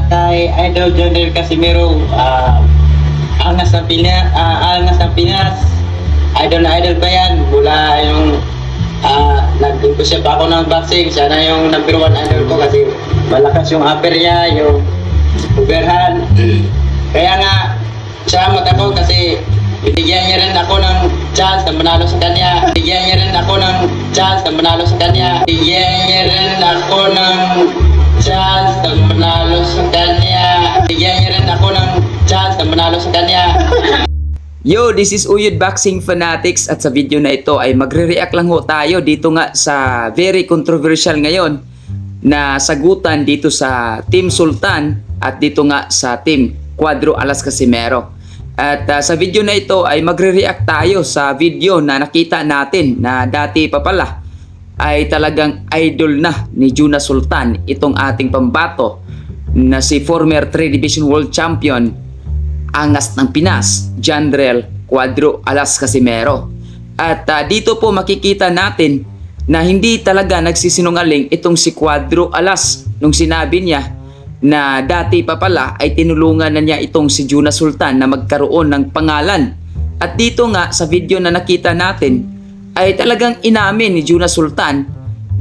kay Idol Jonel Casimero, angas ng Pinas, idol na idol pa yan, mula yung nag-impusya pa ako ng boxing, siya na yung number 1 idol ko kasi malakas yung upper niya, yung overhand. Kaya nga, salamat ako kasi binigyan niya rin ako ng chance na manalo sa kanya. Binigyan niya rin ako ng chance na manalo sa kanya. Binigyan niya rin ako ng chance na manalo sa kanya. Binigyan niya rin ako ng chance na manalo sa kanya. Yo, this is Uyod Boxing Fanatics at sa video na ito ay magre-react lang ho tayo dito nga sa very controversial ngayon na sagutan dito sa Team Sultan at dito nga sa Team Cuadro Alas Casimero. At sa video na ito ay magre-react tayo sa video na nakita natin na dati pa pala ay talagang idol na ni Juna Sultan itong ating pambato na si former 3 Division World Champion Angas ng Pinas, Jandrel Cuadro Alas Casimero. At dito po makikita natin na hindi talaga nagsisinungaling itong si Cuadro Alas nung sinabi niya na dati pa pala ay tinulungan na niya itong si Juna Sultan na magkaroon ng pangalan. At dito nga sa video na nakita natin ay talagang inamin ni Juna Sultan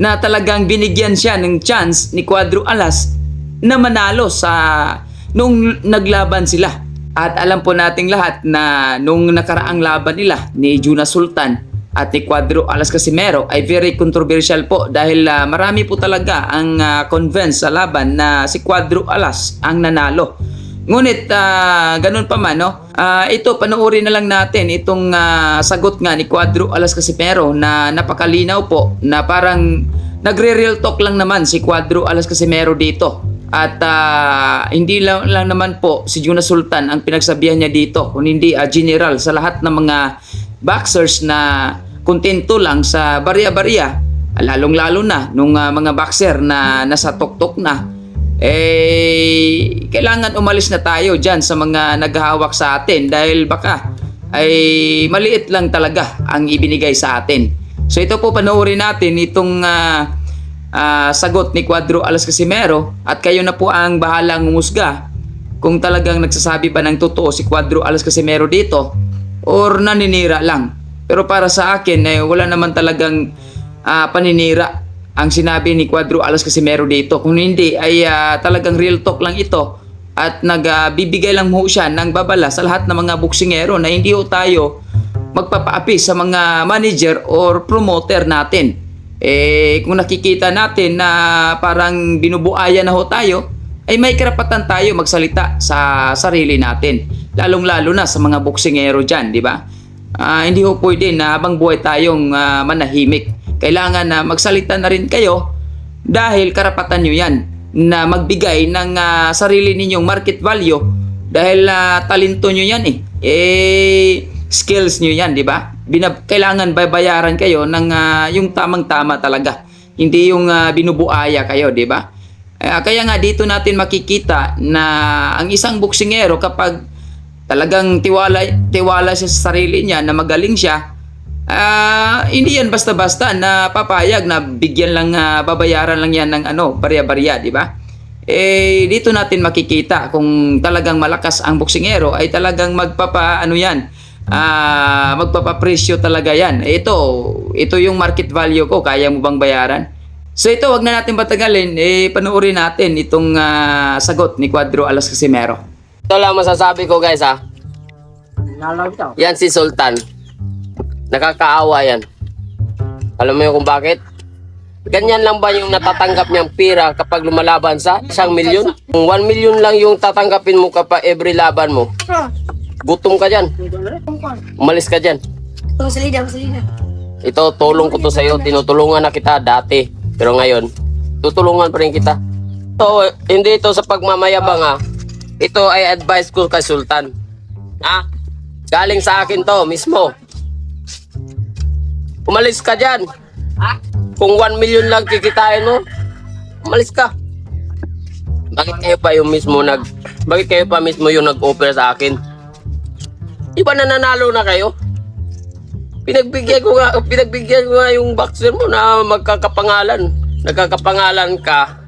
na talagang binigyan siya ng chance ni Cuadro Alas na manalo sa nung naglaban sila. At alam po nating lahat na nung nakaraang laban nila ni Juna Sultan at ni Cuadro Alas Casimero ay very controversial po dahil marami po talaga ang convince sa laban na si Cuadro Alas ang nanalo. Ngunit ganun pa man, no? Ito panoorin na lang natin itong sagot nga ni Cuadro Alas Casimero na napakalinaw po na parang nagre-real talk lang naman si Cuadro Alas Casimero dito. At hindi lang naman po si Juna Sultan ang pinagsabihan niya dito, kung hindi general sa lahat ng mga boxers na kontento lang sa barya-barya, lalong-lalo na nung mga boxer na nasa tuktok na, kailangan umalis na tayo dyan sa mga naghahawak sa atin dahil baka ay maliit lang talaga ang ibinigay sa atin. So ito po panoorin natin itong sagot ni Cuadro Alas Casimero at kayo na po ang bahalang umusga kung talagang nagsasabi ba ng totoo si Cuadro Alas Casimero dito or naninira lang. Pero para sa akin wala naman talagang paninira ang sinabi ni Cuadro Alas Casimero dito. Kung hindi ay talagang real talk lang ito at nagbibigay lang ho siya ng babala sa lahat ng mga boksingero na hindi ho tayo magpapaapi sa mga manager or promoter natin. Kung nakikita natin na parang binubuaya na ho tayo, ay may karapatan tayo magsalita sa sarili natin. Lalong-lalo na sa mga boksingero dyan, di ba? Hindi ho pwede na habang buhay tayong manahimik. Kailangan na magsalita na rin kayo dahil karapatan nyo yan na magbigay ng sarili ninyong market value dahil talento nyo yan skills nyo yan, di ba? Kailangan bayaran kayo ng yung tamang-tama talaga. Hindi yung binubuaya kayo, di ba? Kaya nga dito natin makikita na ang isang boksingero kapag talagang tiwala siya sa sarili niya na magaling siya, hindi yan basta-basta na papayag na bigyan lang, babayaran lang yan ng barya-barya, di ba? Dito natin makikita kung talagang malakas ang boksingero ay talagang magpapapresyo talaga yan. Ito yung market value ko, kaya mo bang bayaran? So ito, wag na natin patagalin, panoorin natin itong sagot ni Cuadro Alas Casimero. Ito lang masasabi ko guys yan si Sultan, nakakaawa yan. Alam mo yung kung bakit? Ganyan lang ba yung natatanggap niyang pira kapag lumalaban sa 1 milyon? Kung 1 milyon lang yung tatanggapin mo kapag every laban mo, gutom ka dyan. Umalis ka dyan. Ito, tulong ko to sa'yo. Tinutulungan na kita dati. Pero ngayon, tutulungan pa rin kita. So, hindi ito sa pagmamayabang Ito ay advice ko kay Sultan. Galing sa akin to mismo. Umalis ka dyan. Kung 1 milyon lang kikitain mo, umalis ka. Bakit kayo pa mismo yung nag-offer sa akin? Iba na nanalo na kayo. Pinagbigyan ko nga yung boxer mo na magkakapangalan. Nagkakapangalan ka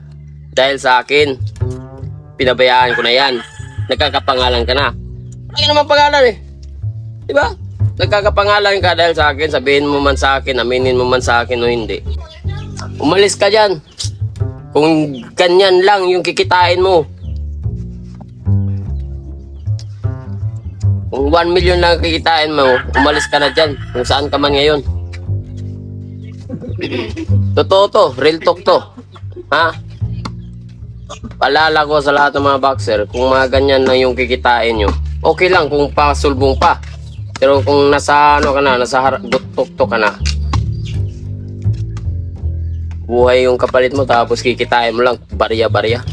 dahil sa akin. pinabayaan ko na yan. Nagkakapangalan ka na. Ay naman pangalan eh. Diba? Nagkakapangalan ka dahil sa akin, sabihin mo man sa akin, aminin mo man sa akin o hindi. Umalis ka dyan. Kung ganyan lang yung kikitain mo. Kung 1 million lang kikitain mo, umalis ka na dyan. Kung saan ka man ngayon. Totoo to, real talk to. Ha? Paalala ko sa lahat ng mga boxer, kung mga ganyan lang yung kikitain nyo, okay lang kung pasulbong pa. Pero kung nasa ano ka na, nasa tuktok ka na, buhay yung kapalit mo tapos kikitain mo lang barya-barya.